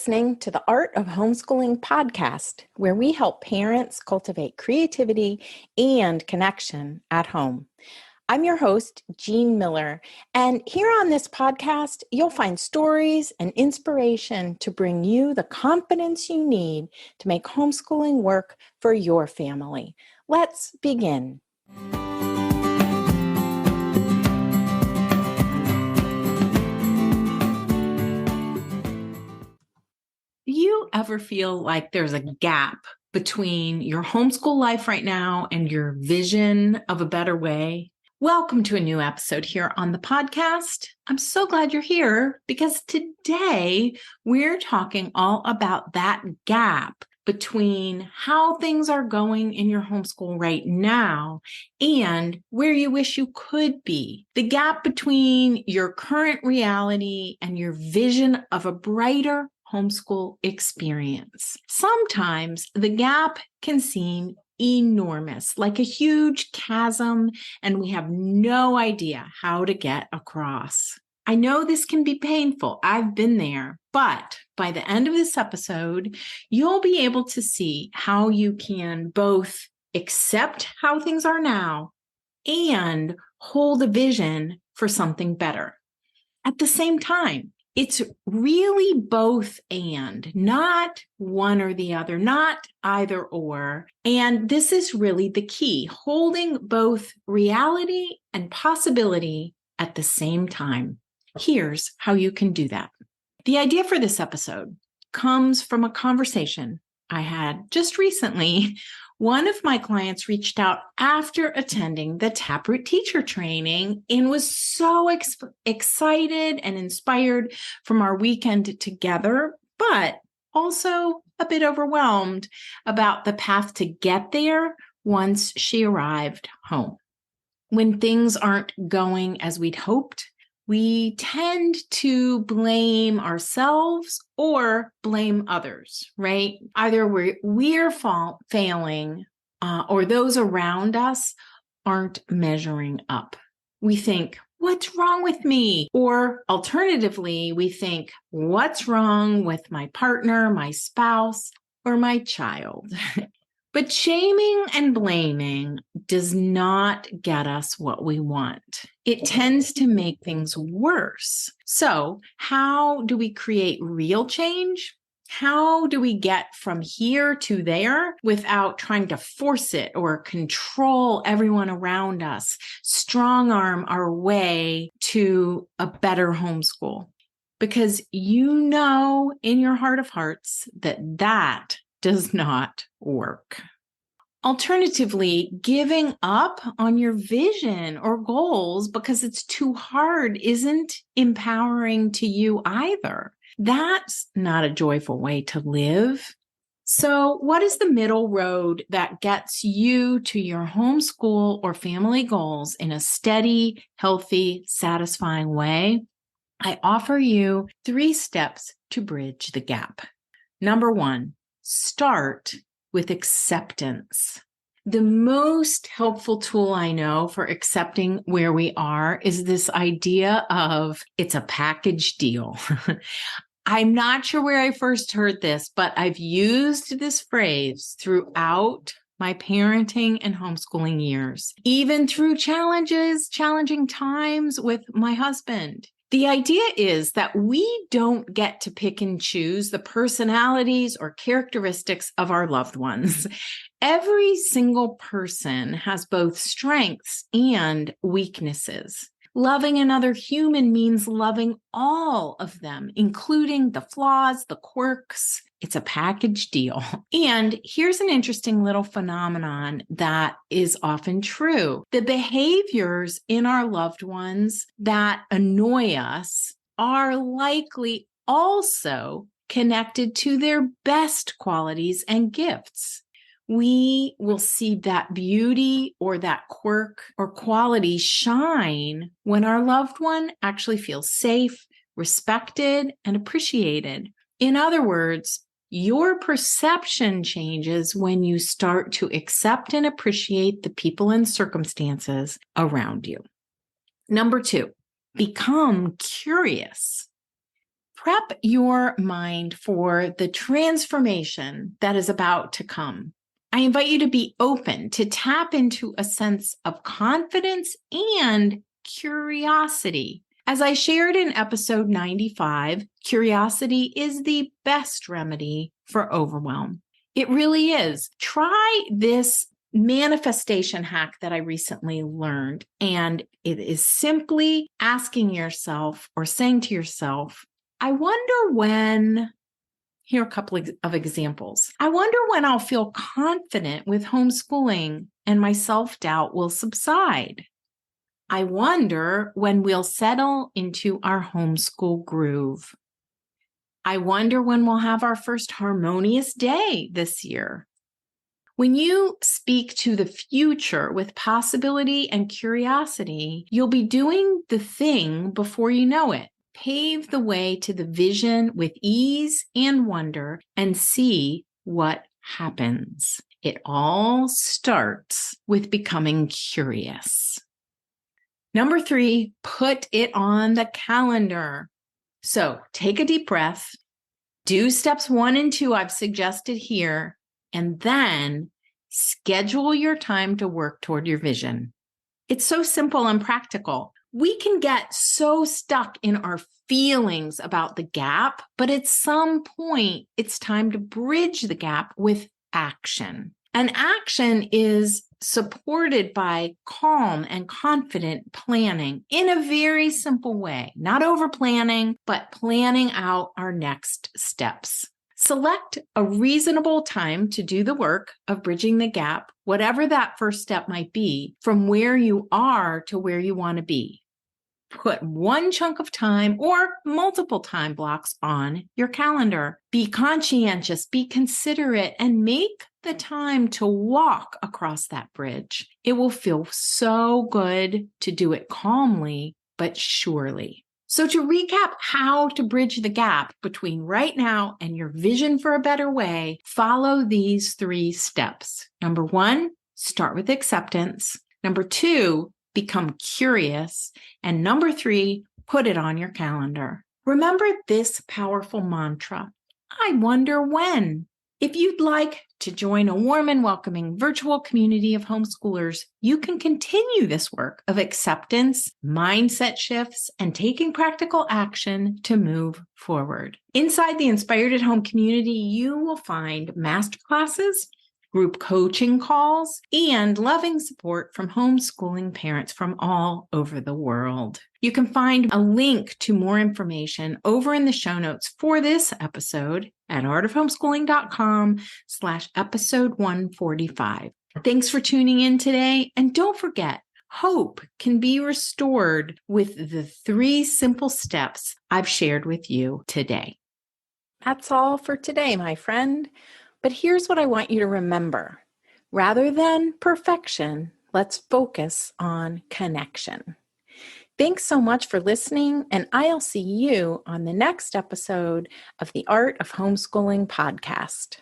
listening to the Art of Homeschooling podcast, where we help parents cultivate creativity and connection at home. I'm your host, Jean Miller, and here on this podcast, you'll find stories and inspiration to bring you the confidence you need to make homeschooling work for your family. Let's begin. Do you ever feel like there's a gap between your homeschool life right now and your vision of a better way? Welcome to a new episode here on the podcast. I'm so glad you're here because today we're talking all about that gap between how things are going in your homeschool right now and where you wish you could be. The gap between your current reality and your vision of a brighter homeschool experience. Sometimes the gap can seem enormous, like a huge chasm, and we have no idea how to get across. I know this can be painful. I've been there, but by the end of this episode, you'll be able to see how you can both accept how things are now and hold a vision for something better. At the same time, it's really both and, not one or the other, not either or. And this is really the key, holding both reality and possibility at the same time. Here's how you can do that. The idea for this episode comes from a conversation I had just recently. One of my clients reached out after attending the Taproot teacher training and was so excited and inspired from our weekend together, but also a bit overwhelmed about the path to get there once she arrived home. When things aren't going as we'd hoped, we tend to blame ourselves or blame others, right? Either we're failing or those around us aren't measuring up. We think, what's wrong with me? Or alternatively, we think, what's wrong with my partner, my spouse, or my child? But shaming and blaming does not get us what we want. It tends to make things worse. So, how do we create real change? How do we get from here to there without trying to force it or control everyone around us, strong arm our way to a better homeschool? Because you know in your heart of hearts that does not work. Alternatively, giving up on your vision or goals because it's too hard isn't empowering to you either. That's not a joyful way to live. So, what is the middle road that gets you to your homeschool or family goals in a steady, healthy, satisfying way? I offer you 3 steps to bridge the gap. Number 1, start with acceptance. The most helpful tool I know for accepting where we are is this idea of it's a package deal. I'm not sure where I first heard this, but I've used this phrase throughout my parenting and homeschooling years, even through challenging times with my husband. The idea is that we don't get to pick and choose the personalities or characteristics of our loved ones. Every single person has both strengths and weaknesses. Loving another human means loving all of them, including the flaws, the quirks. It's a package deal. And here's an interesting little phenomenon that is often true. The behaviors in our loved ones that annoy us are likely also connected to their best qualities and gifts. We will see that beauty or that quirk or quality shine when our loved one actually feels safe, respected, and appreciated. In other words, your perception changes when you start to accept and appreciate the people and circumstances around you. Number 2, become curious. Prep your mind for the transformation that is about to come. I invite you to be open, to tap into a sense of confidence and curiosity. As I shared in episode 95, curiosity is the best remedy for overwhelm. It really is. Try this manifestation hack that I recently learned, and it is simply asking yourself or saying to yourself, I wonder when, here are a couple of examples. I wonder when I'll feel confident with homeschooling and my self-doubt will subside. I wonder when we'll settle into our homeschool groove. I wonder when we'll have our first harmonious day this year. When you speak to the future with possibility and curiosity, you'll be doing the thing before you know it. Pave the way to the vision with ease and wonder and see what happens. It all starts with becoming curious. Number 3, put it on the calendar. So take a deep breath, do steps 1 and 2 I've suggested here, and then schedule your time to work toward your vision. It's so simple and practical. We can get so stuck in our feelings about the gap, but at some point, it's time to bridge the gap with action. And action is supported by calm and confident planning in a very simple way, not over planning, but planning out our next steps. Select a reasonable time to do the work of bridging the gap, whatever that first step might be, from where you are to where you want to be. Put one chunk of time or multiple time blocks on your calendar. Be conscientious, be considerate, and make the time to walk across that bridge. It will feel so good to do it calmly, but surely. So to recap how to bridge the gap between right now and your vision for a better way, follow these 3 steps. Number 1, start with acceptance. Number 2, become curious. And number 3, put it on your calendar. Remember this powerful mantra, I wonder when. If you'd like to join a warm and welcoming virtual community of homeschoolers, you can continue this work of acceptance, mindset shifts, and taking practical action to move forward. Inside the Inspired at Home community, you will find masterclasses, group coaching calls, and loving support from homeschooling parents from all over the world. You can find a link to more information over in the show notes for this episode at artofhomeschooling.com/episode 145. Thanks for tuning in today. And don't forget, hope can be restored with the 3 simple steps I've shared with you today. That's all for today, my friend. But here's what I want you to remember. Rather than perfection, let's focus on connection. Thanks so much for listening, and I'll see you on the next episode of the Art of Homeschooling podcast.